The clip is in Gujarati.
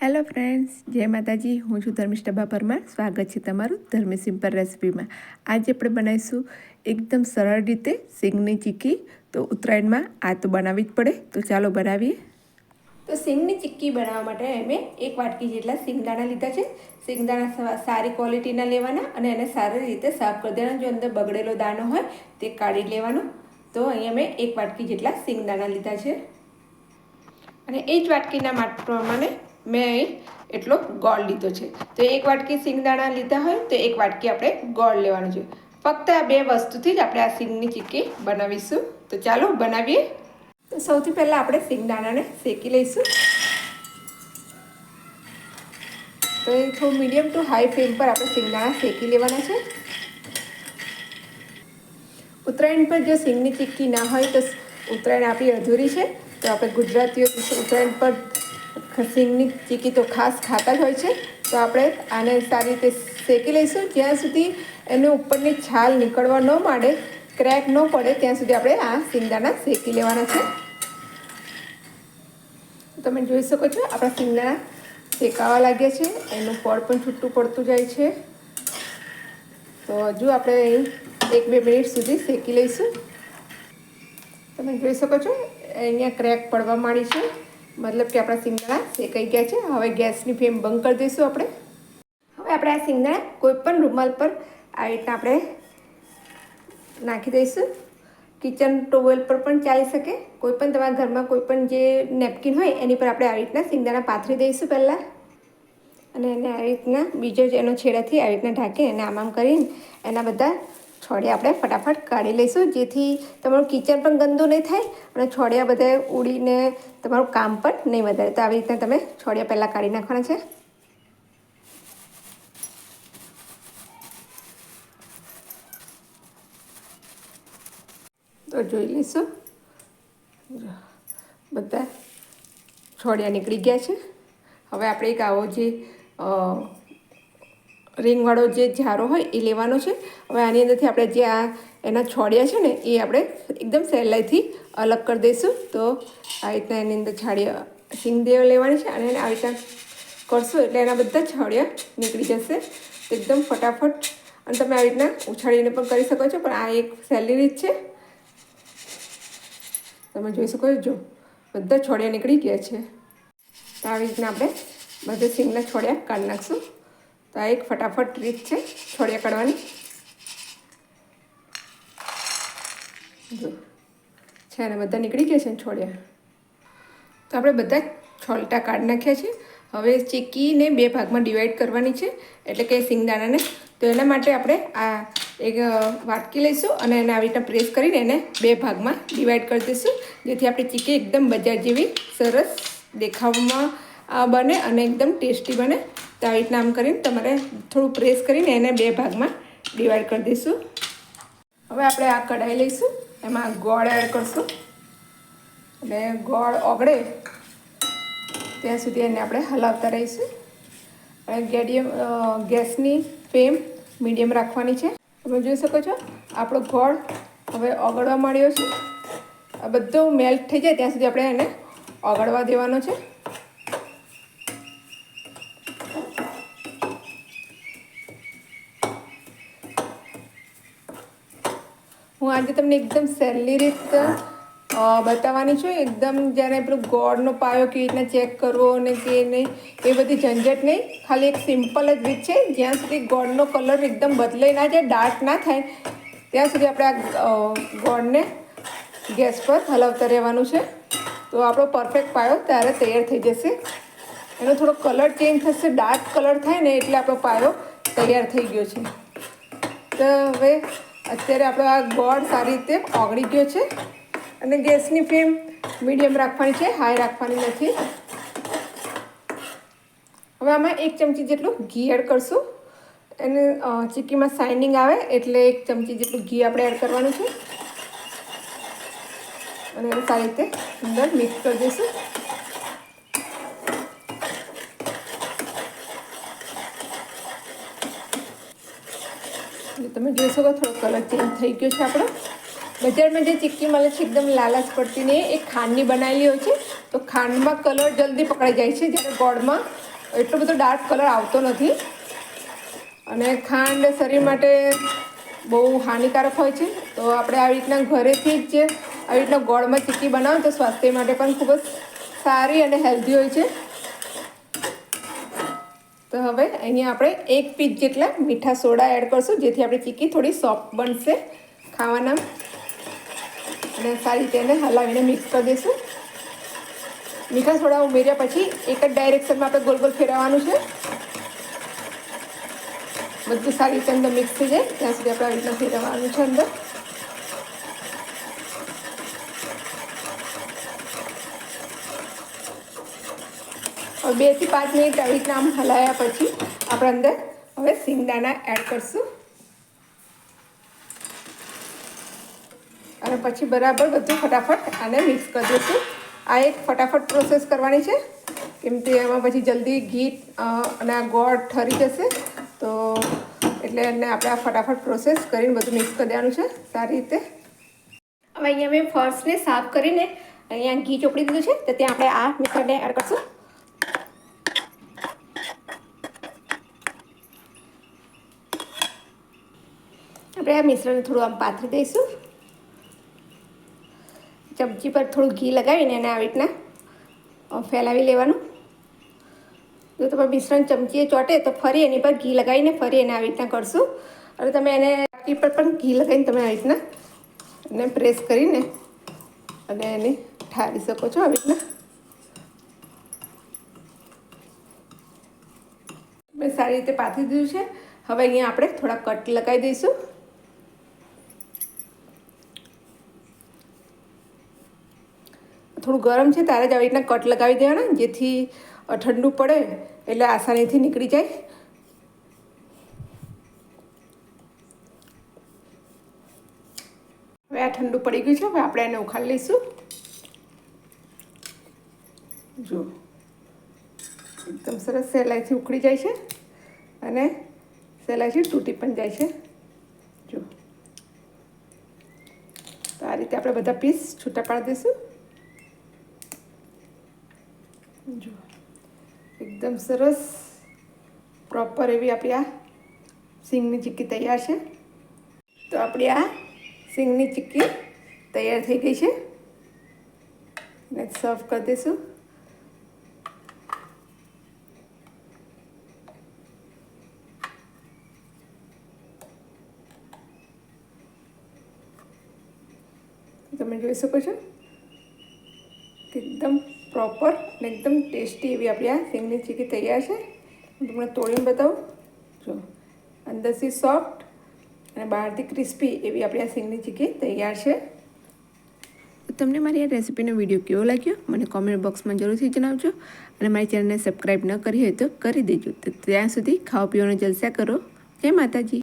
હેલો ફ્રેન્ડ્સ, જય માતાજી. હું છું ધર્મિષ્ઠા પરમાર. સ્વાગત છે તમારું ધર્મી સિમ્પલ રેસિપીમાં. આજે આપણે બનાવીશું એકદમ સરળ રીતે સિંગની ચીક્કી. તો ઉત્તરાયણમાં આ તો બનાવવી જ પડે, તો ચાલો બનાવીએ. તો સિંગની ચીક્કી બનાવવા માટે મેં 1 વાટકી જેટલા સિંગદાણા લીધા છે. સિંગદાણા સારી ક્વોલિટીના લેવાના અને એને સારી રીતે સાફ કરી દેવાના. જો અંદર બગડેલો દાણો હોય તે કાઢી લેવાનો. તો અહીંયા મેં 1 વાટકી જેટલા સિંગદાણા લીધા છે અને એ જ વાટકીના માપ પ્રમાણે મેં અહીં એટલો ગોળ લીધો છે. તો 1 વાટકી સિંગદાણા લીધા હોય તો 1 વાટકી આપણે ગોળ લેવાનું છે. ફક્ત આ 2 વસ્તુથી જ આપણે આ સિંગની ચીક્કી બનાવીશું. તો ચાલો બનાવીએ. તો સૌથી પહેલાં આપણે સિંગદાણાને શેકી લઈશું. તો એ થોડું મીડિયમ ટુ હાઈ ફ્લેમ પર આપણે સિંગદાણા શેકી લેવાના છે. ઉત્તરાયણ પર જો સિંગની ચીક્કી ના હોય તો ઉત્તરાયણ આપણી અધૂરી છે. તો આપણે ગુજરાતીઓ ઉત્તરાયણ પર સિંગની ચીક્કી તો ખાસ ખાતા જ હોય છે. તો આપણે આને સારી રીતે શેકી લઈશું. જ્યાં સુધી એની ઉપરની છાલ નીકળવા ન માંડે, ક્રેક ન પડે ત્યાં સુધી આપણે આ સિંગદાણા શેકી લેવાના છે. તમે જોઈ શકો છો આપણા સિંગદાણા શેકાવા લાગ્યા છે. એનું પડ પણ છૂટું પડતું જાય છે. તો હજુ આપણે 1-2 મિનિટ સુધી શેકી લઈશું. તમે જોઈ શકો છો અહીંયા ક્રેક પડવા માંડી છે, મતલબ કે આપણા સિંગદાણા શેકાઈ ગયા છે. હવે ગેસની ફ્લેમ બંધ કરી દઈશું આપણે. હવે આપણે આ સિંગદાણા કોઈપણ રૂમાલ પર આ રીતના આપણે નાખી દઈશું. કિચન ટોવેલ પર પણ ચાલી શકે. કોઈપણ તમારા ઘરમાં કોઈપણ જે નેપકિન હોય એની પર આપણે આ રીતના સિંગદાણા પાથરી દઈશું પહેલાં. અને એને આ રીતના બીજો જ એનો છેડાથી આ રીતના ઢાંકી એને આમ કરીને એના બધા છોડિયા આપણે ફટાફટ કાઢી લઈશું, જેથી તમારું કિચન પણ ગંદુ નહીં થાય અને છોડિયા બધા ઉડીને તમારું કામ પણ નહીં વધારે. તો આવી રીતના તમે છોડિયા પહેલાં કાઢી નાખવાના છે. તો જોઈ લઈશું, બધા છોડિયા નીકળી ગયા છે. હવે આપણે એક આવો જે રીંગવાળો જે જારો હોય એ લેવાનો છે. હવે આની અંદરથી આપણે જે આ એના છોડિયા છે ને એ આપણે એકદમ સહેલાઈથી અલગ કરી દઈશું. તો આ રીતના એની અંદર છાડિયા સિંગદેવ લેવાની છે અને એને આ રીતના કરશું એટલે એના બધા છોડિયા નીકળી જશે એકદમ ફટાફટ. અને તમે આ રીતના ઉછાળીને પણ કરી શકો છો, પણ આ એક સહેલી રીત છે. તમે જોઈ શકો છો, જો બધા છોડિયા નીકળી ગયા છે. તો આવી રીતના આપણે બધા સિંગના છોડિયા કાઢી નાખશું. તો આ એક ફટાફટ રીત છે છોડિયા કાઢવાની. જો છે ને બધા નીકળી ગયા છે છોડિયા. તો આપણે બધા છોલટા કાઢી નાખ્યા છે. હવે ચીક્કીને 2 ભાગમાં ડિવાઈડ કરવાની છે, એટલે કે સિંગદાણાને. તો એના માટે આપણે આ એક વાટકી લઈશું અને એને આવી રીતના પ્રેસ કરીને એને 2 ભાગમાં ડિવાઈડ કરી દઈશું, જેથી આપણી ચીક્કી એકદમ બજાર જેવી સરસ દેખાવમાં બને અને એકદમ ટેસ્ટી બને. તો આવી રીતના આમ કરીને તમારે થોડું પ્રેસ કરીને એને 2 ભાગમાં ડિવાઈડ કરી દઈશું. હવે આપણે આ કઢાઈ લઈશું, એમાં ગોળ એડ કરશું અને ગોળ ઓગળે ત્યાં સુધી એને આપણે હલાવતા રહીશું. અને ગેસની ફ્લેમ મીડિયમ રાખવાની છે. તમે જોઈ શકો છો આપણો ગોળ હવે ઓગળવા માંડ્યો છે. આ બધું મેલ્ટ થઈ જાય ત્યાં સુધી આપણે એને ઓગળવા દેવાનો છે. હું આજે તમને એકદમ સહેલી રીત બતાવવાની છું. એકદમ જ્યારે પેલું ગોળનો પાયો કેવી રીતના ચેક કરવો અને કે નહીં એ બધી ઝંઝટ નહીં. ખાલી એક સિમ્પલ જ રીત છે. જ્યાં સુધી ગોળનો કલર એકદમ બદલાઈ ના જાય, ડાર્ક ના થાય ત્યાં સુધી આપણે આ ગોળને ગેસ પર હલાવતા રહેવાનું છે. તો આપણો પરફેક્ટ પાયો ત્યારે તૈયાર થઈ જશે. એનો થોડો કલર ચેન્જ થશે, ડાર્ક કલર થાય ને એટલે આપણો પાયો તૈયાર થઈ ગયો છે. તો હવે અત્યારે આપણો આ ગોળ સારી રીતે ઓગળી ગયો છે અને ગેસની ફ્લેમ મીડિયમ રાખવાની છે, હાઈ રાખવાની નથી. હવે આમાં 1 ચમચી જેટલું ઘી એડ કરશું. એને ચીક્કીમાં શાઇનિંગ આવે એટલે 1 ચમચી જેટલું ઘી આપણે એડ કરવાનું છે અને એને સારી રીતે અંદર મિક્સ કરી દઈશું. તમે જોઈ શકો થોડો કલર ચેન્જ થઈ ગયો છે આપણો. બજારમાં જે ચીક્કી મળે છે એકદમ લાલાશ પડતી નહીં, એક ખાંડની બનાવેલી હોય છે. તો ખાંડમાં કલર જલ્દી પકડાઈ જાય છે, જ્યારે ગોળમાં એટલો બધો ડાર્ક કલર આવતો નથી. અને ખાંડ શરીર માટે બહુ હાનિકારક હોય છે. તો આપણે આવી રીતના ઘરેથી જ આવી રીતના ગોળમાં ચીક્કી બનાવો તો સ્વાસ્થ્ય માટે પણ ખૂબ જ સારી અને હેલ્ધી હોય છે. તો હવે અહીંયા આપણે 1 પીસ જેટલા મીઠા સોડા એડ કરશું, જેથી આપણી ચીક્કી થોડી સોફ્ટ બનશે ખાવાના. અને સારી રીતે એને હલાવીને મિક્સ કરી દઈશું. મીઠા સોડા ઉમેર્યા પછી એક જ ડાયરેક્શનમાં આપણે ગોલ ગોલ ફેરવવાનું છે. બધું સારી રીતે અંદર મિક્સ થઈ જાય ત્યાં સુધી આપણે આવી રીતના ફેરવવાનું છે અંદર. હવે 2 થી 5 મિનિટ આવી રીતના આમ હલાવ્યા પછી આપણે અંદર હવે સિંગદાણા એડ કરશું. અને પછી બરાબર બધું ફટાફટ આને મિક્સ કરી દઈશું. આ એક ફટાફટ પ્રોસેસ કરવાની છે, કેમ કે એમાં પછી જલ્દી ઘી અને આ ગોળ ઠરી જશે. તો એટલે એને આપણે આ ફટાફટ પ્રોસેસ કરીને બધું મિક્સ કરી દેવાનું છે સારી રીતે. હવે અહીંયા મેં ફર્સ્ટને સાફ કરીને અહીંયા ઘી ચોપડી દીધું છે, તો ત્યાં આપણે આ મિશ્રણને એડ કરશું. આપણે આ મિશ્રણને થોડું આમ પાથરી દઈશું. ચમચી પર થોડું ઘી લગાવીને એને આવી રીતના ફેલાવી લેવાનું. જો તમારે મિશ્રણ ચમચીએ ચોટે તો ફરી એની પર ઘી લગાવીને ફરી એને આવી રીતના કરશું. અને તમે એને ચમચી પર પણ ઘી લગાવીને તમે આવી રીતના એને પ્રેસ કરીને અને એને ઠારી શકો છો આવી રીતના. મેં સારી રીતે પાથરી દીધું છે. હવે અહીંયા આપણે થોડા કટ લગાવી દઈશું. થોડું ગરમ છે ત્યારે જ આવી રીતના કટ લગાવી દેવાના, જેથી ઠંડુ પડે એટલે આસાનીથી નીકળી જાય. હવે આ ઠંડુ પડી ગયું છે. હવે આપણે એને ઉખાડી લઈશું. જો એકદમ સરસ સહેલાઈથી ઉખડી જાય છે અને સહેલાઈથી તૂટી પણ જાય છે. જો તો આ રીતે આપણે બધા પીસ છૂટા પાડી દઈશું. જો એકદમ સરસ પ્રોપર એવી આપણી આ સિંગની ચીક્કી તૈયાર છે. તો આપણી આ સિંગની ચીક્કી તૈયાર થઈ ગઈ છે. ને સર્વ કરી દઈશું. તમે જોઈ શકો છો કે એકદમ પ્રોપર અને એકદમ ટેસ્ટી એવી આપણી આ સિંગની ચીક્કી તૈયાર છે. હું તમને તોડીને બતાવું. જો અંદરથી સોફ્ટ અને બહારથી ક્રિસ્પી એવી આપણી આ સિંગની ચીક્કી તૈયાર છે. તમને મારી આ રેસીપીનો વિડીયો કેવો લાગ્યો મને કોમેન્ટ બોક્સમાં જરૂરથી જણાવજો. અને મારી ચેનલને સબસ્ક્રાઈબ ન કરી હોય તો કરી દેજો. તો ત્યાં સુધી ખાવા પીવાનો જલસા કરો. જય માતાજી.